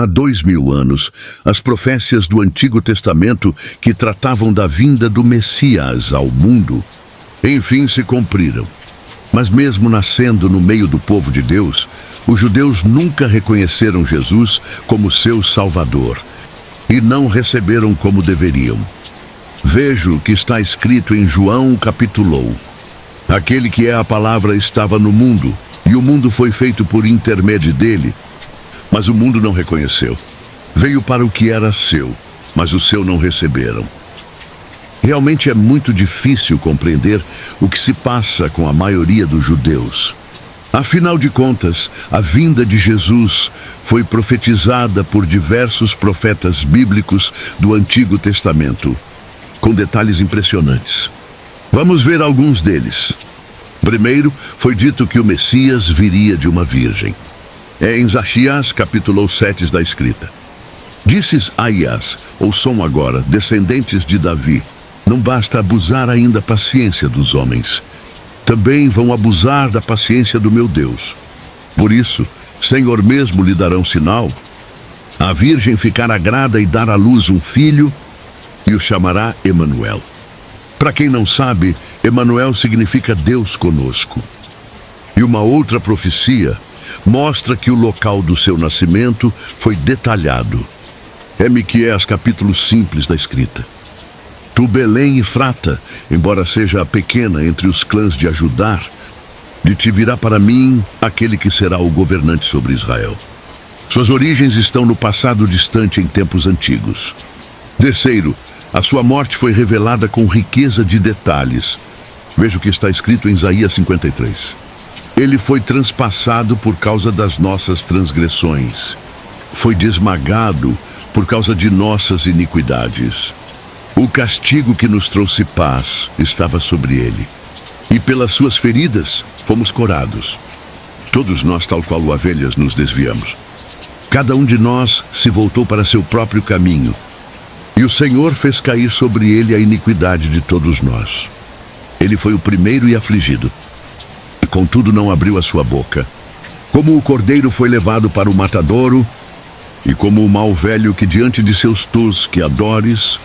Há 2000 anos, as profécias do Antigo Testamento que tratavam da vinda do Messias ao mundo, enfim se cumpriram. Mas mesmo nascendo no meio do povo de Deus, os judeus nunca reconheceram Jesus como seu Salvador e não receberam como deveriam. Vejo o que está escrito em João capítulo 1. Aquele que é a palavra estava no mundo, e o mundo foi feito por intermédio dele, mas o mundo não reconheceu. Veio para o que era seu, mas o seu não receberam. Realmente é muito difícil compreender o que se passa com a maioria dos judeus. Afinal de contas, a vinda de Jesus foi profetizada por diversos profetas bíblicos do Antigo Testamento, com detalhes impressionantes. Vamos ver alguns deles. Primeiro, foi dito que o Messias viria de uma virgem. É em Zacarias capítulo 7 da escrita. Disses Aias, ouçam agora, descendentes de Davi, não basta abusar ainda a paciência dos homens. Também vão abusar da paciência do meu Deus. Por isso, Senhor mesmo lhe dará um sinal. A virgem ficará grávida e dará à luz um filho, e o chamará Emanuel. Para quem não sabe, Emanuel significa Deus conosco. E uma outra profecia mostra que o local do seu nascimento foi detalhado. É Miqueias capítulo simples da escrita. Tu, Belém Efrata, embora seja pequena entre os clãs de Judá, de ti virá para mim aquele que será o governante sobre Israel. Suas origens estão no passado distante em tempos antigos. Terceiro, a sua morte foi revelada com riqueza de detalhes. Veja o que está escrito em Isaías 53. Ele foi transpassado por causa das nossas transgressões. Foi desmagado por causa de nossas iniquidades. O castigo que nos trouxe paz estava sobre ele. E pelas suas feridas fomos curados. Todos nós, tal qual ovelhas, nos desviamos. Cada um de nós se voltou para seu próprio caminho. E o Senhor fez cair sobre ele a iniquidade de todos nós. Ele foi o primeiro e afligido. Contudo, não abriu a sua boca. Como o cordeiro foi levado para o matadouro, e como o mau velho que diante de seus tus que adores,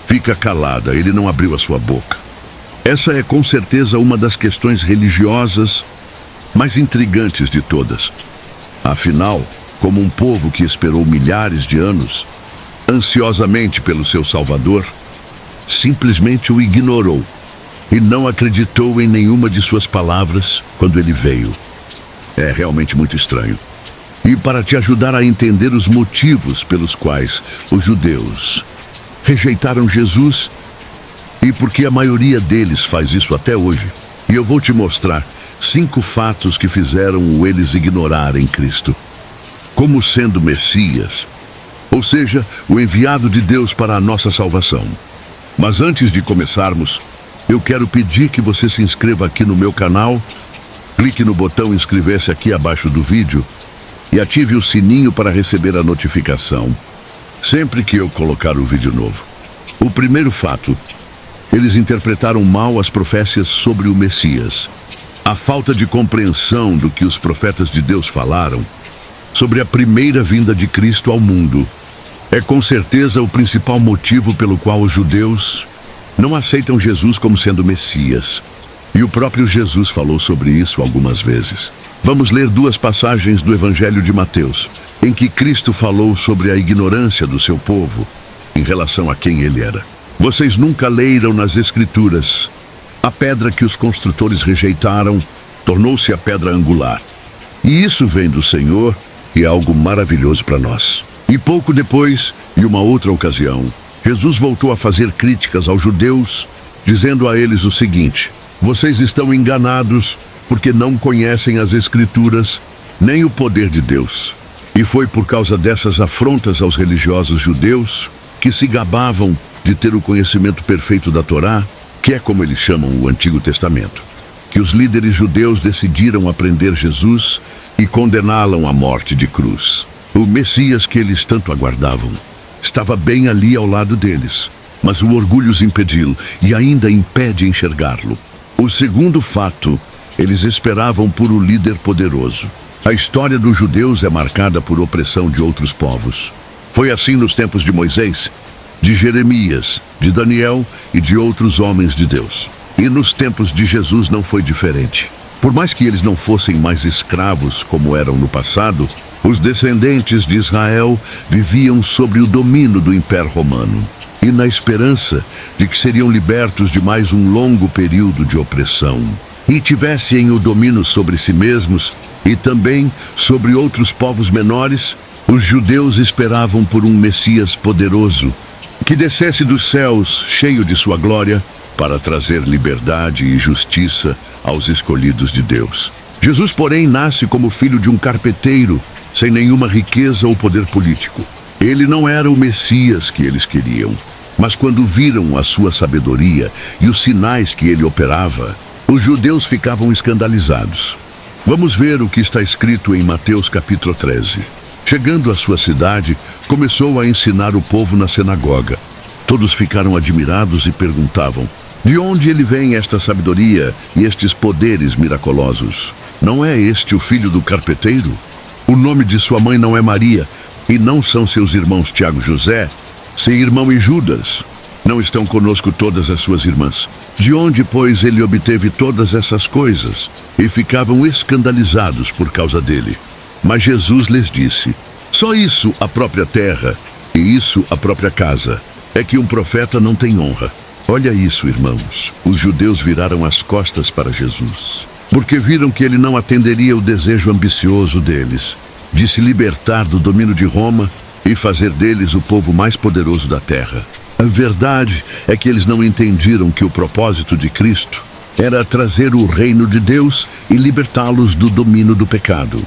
fica calada, ele não abriu a sua boca. Essa é com certeza uma das questões religiosas mais intrigantes de todas. Afinal, como um povo que esperou milhares de anos, ansiosamente pelo seu Salvador, simplesmente o ignorou e não acreditou em nenhuma de suas palavras quando ele veio. É realmente muito estranho. E para te ajudar a entender os motivos pelos quais os judeus rejeitaram Jesus, e porque a maioria deles faz isso até hoje, e eu vou te mostrar 5 fatos que fizeram eles ignorarem Cristo como sendo Messias, ou seja, o enviado de Deus para a nossa salvação. Mas antes de começarmos, eu quero pedir que você se inscreva aqui no meu canal, clique no botão inscrever-se aqui abaixo do vídeo e ative o sininho para receber a notificação sempre que eu colocar o vídeo novo. O primeiro fato, eles interpretaram mal as profécias sobre o Messias. A falta de compreensão do que os profetas de Deus falaram sobre a primeira vinda de Cristo ao mundo é com certeza o principal motivo pelo qual os judeus não aceitam Jesus como sendo Messias. E o próprio Jesus falou sobre isso algumas vezes. Vamos ler 2 passagens do Evangelho de Mateus, em que Cristo falou sobre a ignorância do seu povo em relação a quem ele era. Vocês nunca leram nas Escrituras: a pedra que os construtores rejeitaram tornou-se a pedra angular. E isso vem do Senhor e é algo maravilhoso para nós. E pouco depois, em uma outra ocasião, Jesus voltou a fazer críticas aos judeus, dizendo a eles o seguinte: vocês estão enganados porque não conhecem as Escrituras, nem o poder de Deus. E foi por causa dessas afrontas aos religiosos judeus, que se gabavam de ter o conhecimento perfeito da Torá, que é como eles chamam o Antigo Testamento, que os líderes judeus decidiram prender Jesus e condená-lo à morte de cruz. O Messias que eles tanto aguardavam estava bem ali ao lado deles, mas o orgulho os impediu e ainda impede enxergá-lo. O segundo fato, eles esperavam por um líder poderoso. A história dos judeus é marcada por opressão de outros povos. Foi assim nos tempos de Moisés, de Jeremias, de Daniel e de outros homens de Deus. E nos tempos de Jesus não foi diferente. Por mais que eles não fossem mais escravos como eram no passado, os descendentes de Israel viviam sob o domínio do Império Romano e na esperança de que seriam libertos de mais um longo período de opressão e tivessem o domínio sobre si mesmos e também sobre outros povos menores. Os judeus esperavam por um Messias poderoso que descesse dos céus cheio de sua glória para trazer liberdade e justiça aos escolhidos de Deus. Jesus, porém, nasce como filho de um carpinteiro, sem nenhuma riqueza ou poder político. Ele não era o Messias que eles queriam, mas quando viram a sua sabedoria e os sinais que ele operava, os judeus ficavam escandalizados. Vamos ver o que está escrito em Mateus capítulo 13. Chegando à sua cidade, começou a ensinar o povo na sinagoga. Todos ficaram admirados e perguntavam: de onde ele vem esta sabedoria e estes poderes miraculosos? Não é este o filho do carpinteiro? O nome de sua mãe não é Maria, e não são seus irmãos Tiago e José, seu irmão e Judas? Não estão conosco todas as suas irmãs? De onde, pois, ele obteve todas essas coisas? E ficavam escandalizados por causa dele. Mas Jesus lhes disse: só isso a própria terra, e isso a própria casa, é que um profeta não tem honra. Olha isso, irmãos. Os judeus viraram as costas para Jesus, porque viram que ele não atenderia o desejo ambicioso deles, de se libertar do domínio de Roma e fazer deles o povo mais poderoso da terra. A verdade é que eles não entendiram que o propósito de Cristo era trazer o reino de Deus e libertá-los do domínio do pecado.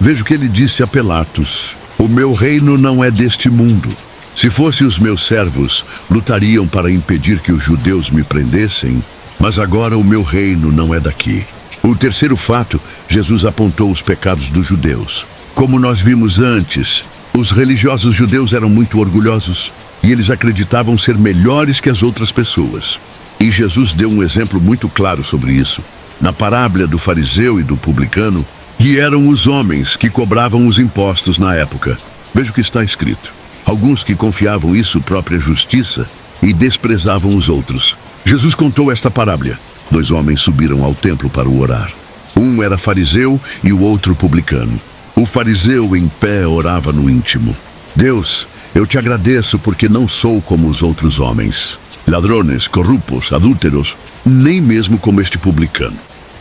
Veja o que ele disse a Pilatos: o meu reino não é deste mundo. Se fossem os meus servos, lutariam para impedir que os judeus me prendessem, mas agora o meu reino não é daqui. O terceiro fato, Jesus apontou os pecados dos judeus. Como nós vimos antes, os religiosos judeus eram muito orgulhosos e eles acreditavam ser melhores que as outras pessoas. E Jesus deu um exemplo muito claro sobre isso, na parábola do fariseu e do publicano, que eram os homens que cobravam os impostos na época. Veja o que está escrito: alguns que confiavam em sua própria justiça e desprezavam os outros. Jesus contou esta parábola. 2 homens subiram ao templo para orar. Um era fariseu e o outro publicano. O fariseu em pé orava no íntimo: Deus, eu te agradeço porque não sou como os outros homens, ladrões, corruptos, adúlteros, nem mesmo como este publicano.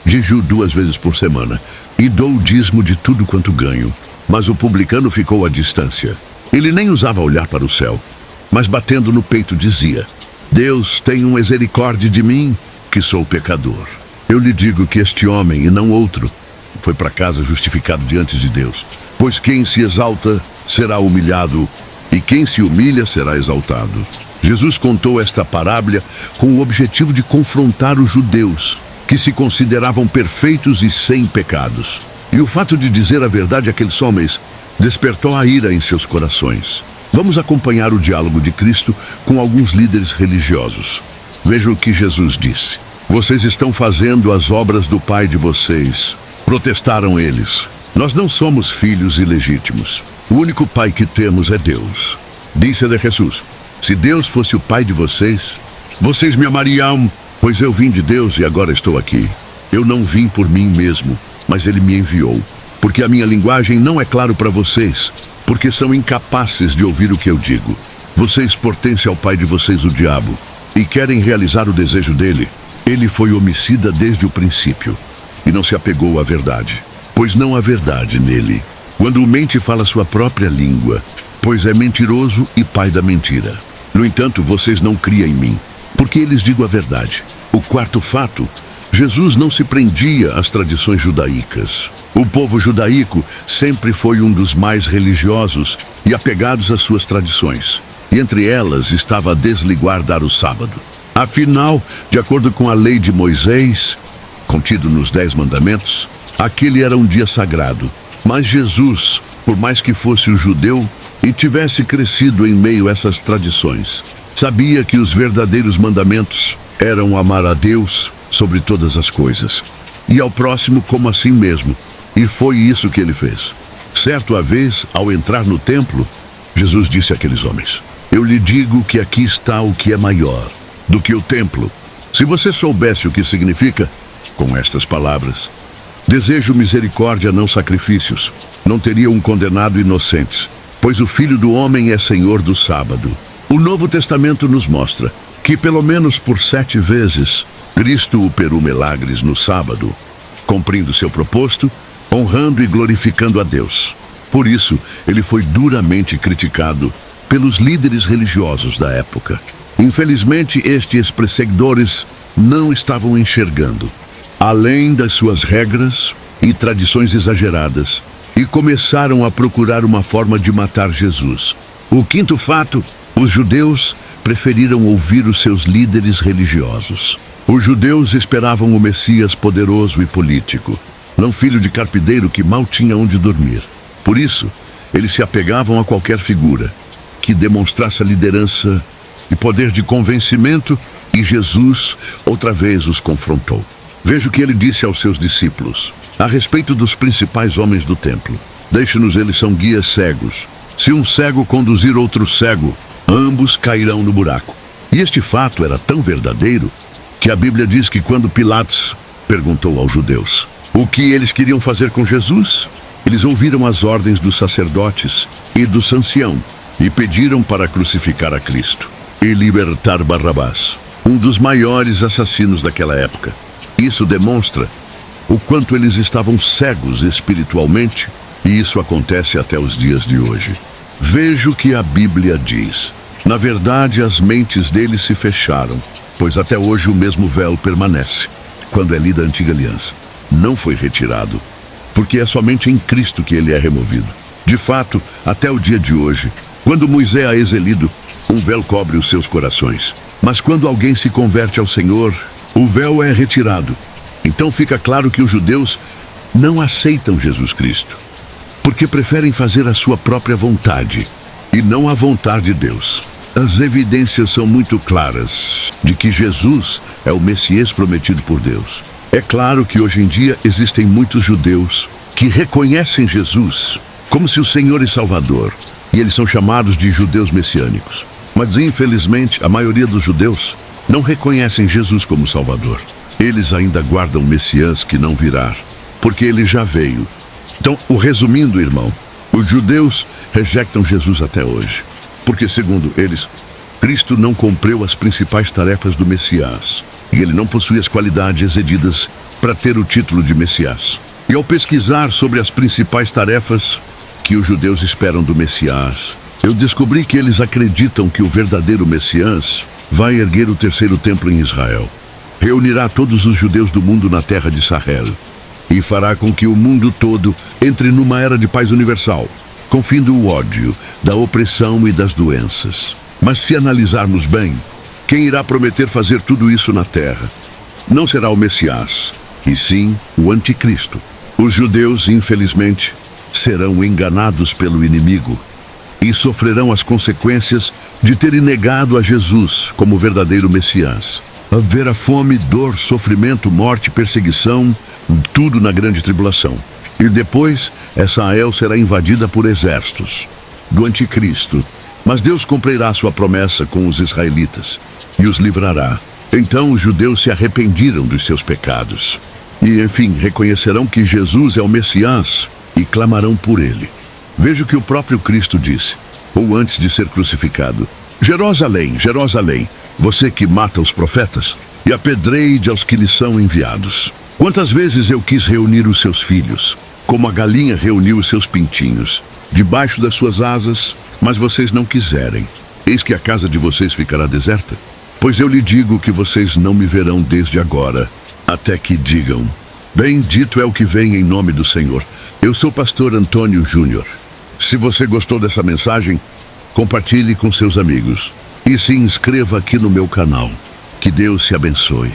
Jejuo 2 vezes por semana e dou o dízimo de tudo quanto ganho. Mas o publicano ficou à distância. Ele nem ousava olhar para o céu, mas batendo no peito dizia: Deus, tenha misericórdia de mim, que sou pecador. Eu lhe digo que este homem, e não outro, foi para casa justificado diante de Deus. Pois quem se exalta será humilhado, e quem se humilha será exaltado. Jesus contou esta parábola com o objetivo de confrontar os judeus, que se consideravam perfeitos e sem pecados. E o fato de dizer a verdade àqueles homens despertou a ira em seus corações. Vamos acompanhar o diálogo de Cristo com alguns líderes religiosos. Veja o que Jesus disse: vocês estão fazendo as obras do pai de vocês. Protestaram eles: nós não somos filhos ilegítimos. O único pai que temos é Deus. Disse-lhe Jesus: se Deus fosse o pai de vocês, vocês me amariam, pois eu vim de Deus e agora estou aqui. Eu não vim por mim mesmo, mas ele me enviou. Porque a minha linguagem não é claro para vocês, porque são incapazes de ouvir o que eu digo. Vocês pertencem ao pai de vocês, o diabo, e querem realizar o desejo dele. Ele foi homicida desde o princípio, e não se apegou à verdade, pois não há verdade nele. Quando mente, fala sua própria língua, pois é mentiroso e pai da mentira. No entanto, vocês não criam em mim, porque lhes digo a verdade. O quarto fato: Jesus não se prendia às tradições judaicas. O povo judaico sempre foi um dos mais religiosos e apegados às suas tradições. E entre elas estava desguardar o sábado. Afinal, de acordo com a lei de Moisés, contido nos 10 mandamentos, aquele era um dia sagrado. Mas Jesus, por mais que fosse um judeu e tivesse crescido em meio a essas tradições, sabia que os verdadeiros mandamentos eram amar a Deus sobre todas as coisas, e ao próximo como a si mesmo. E foi isso que ele fez. Certa vez, ao entrar no templo, Jesus disse àqueles homens: eu lhe digo que aqui está o que é maior do que o templo. Se você soubesse o que significa, com estas palavras: desejo misericórdia, não sacrifícios, não teriam condenado inocentes, pois o Filho do Homem é Senhor do sábado. O Novo Testamento nos mostra que pelo menos por 7 vezes Cristo operou milagres no sábado, cumprindo seu propósito, honrando e glorificando a Deus. Por isso, ele foi duramente criticado pelos líderes religiosos da época. Infelizmente, estes perseguidores não estavam enxergando além das suas regras e tradições exageradas, e começaram a procurar uma forma de matar Jesus. O quinto fato: os judeus preferiram ouvir os seus líderes religiosos. Os judeus esperavam o Messias poderoso e político, não filho de carpinteiro que mal tinha onde dormir. Por isso, eles se apegavam a qualquer figura que demonstrasse a liderança e poder de convencimento, e Jesus outra vez os confrontou. Veja o que ele disse aos seus discípulos a respeito dos principais homens do templo: deixe-nos, eles são guias cegos. Se um cego conduzir outro cego, ambos cairão no buraco. E este fato era tão verdadeiro que a Bíblia diz que quando Pilatos perguntou aos judeus o que eles queriam fazer com Jesus, eles ouviram as ordens dos sacerdotes e do ancião e pediram para crucificar a Cristo e libertar Barrabás, um dos maiores assassinos daquela época. Isso demonstra o quanto eles estavam cegos espiritualmente, e isso acontece até os dias de hoje. Veja o que a Bíblia diz. Na verdade, as mentes deles se fecharam, pois até hoje o mesmo véu permanece. Quando é lida a antiga aliança, não foi retirado, porque é somente em Cristo que ele é removido. De fato, até o dia de hoje, quando Moisés é lido, um véu cobre os seus corações. Mas quando alguém se converte ao Senhor, o véu é retirado. Então fica claro que os judeus não aceitam Jesus Cristo, porque preferem fazer a sua própria vontade e não a vontade de Deus. As evidências são muito claras de que Jesus é o Messias prometido por Deus. É claro que hoje em dia existem muitos judeus que reconhecem Jesus como seu Senhor e Salvador, e eles são chamados de judeus messiânicos. Mas infelizmente a maioria dos judeus não reconhecem Jesus como Salvador. Eles ainda guardam o Messias que não virá, porque ele já veio. Então, resumindo, irmão, os judeus rejeitam Jesus até hoje, porque, segundo eles, Cristo não cumpriu as principais tarefas do Messias, e ele não possui as qualidades exigidas para ter o título de Messias. E ao pesquisar sobre as principais tarefas que os judeus esperam do Messias, eu descobri que eles acreditam que o verdadeiro Messias vai erguer o 3º templo em Israel, reunirá todos os judeus do mundo na terra de Israel e fará com que o mundo todo entre numa era de paz universal, com fim do ódio, da opressão e das doenças. Mas se analisarmos bem, quem irá prometer fazer tudo isso na terra não será o Messias, e sim o Anticristo. Os judeus, infelizmente, serão enganados pelo inimigo e sofrerão as consequências de terem negado a Jesus como verdadeiro Messias. Haverá fome, dor, sofrimento, morte, perseguição, tudo na grande tribulação. E depois, Israel será invadida por exércitos do Anticristo. Mas Deus cumprirá sua promessa com os israelitas e os livrará. Então os judeus se arrependeram dos seus pecados e, enfim, reconhecerão que Jesus é o Messias e clamarão por ele. Veja o que o próprio Cristo disse, ou antes de ser crucificado: Jerusalém, Jerusalém, você que mata os profetas e apedreia aos que lhes são enviados. Quantas vezes eu quis reunir os seus filhos, como a galinha reuniu os seus pintinhos, debaixo das suas asas, mas vocês não quiserem. Eis que a casa de vocês ficará deserta. Pois eu lhe digo que vocês não me verão desde agora, até que digam: bendito é o que vem em nome do Senhor. Eu sou o pastor Antônio Júnior. Se você gostou dessa mensagem, compartilhe com seus amigos e se inscreva aqui no meu canal. Que Deus te abençoe.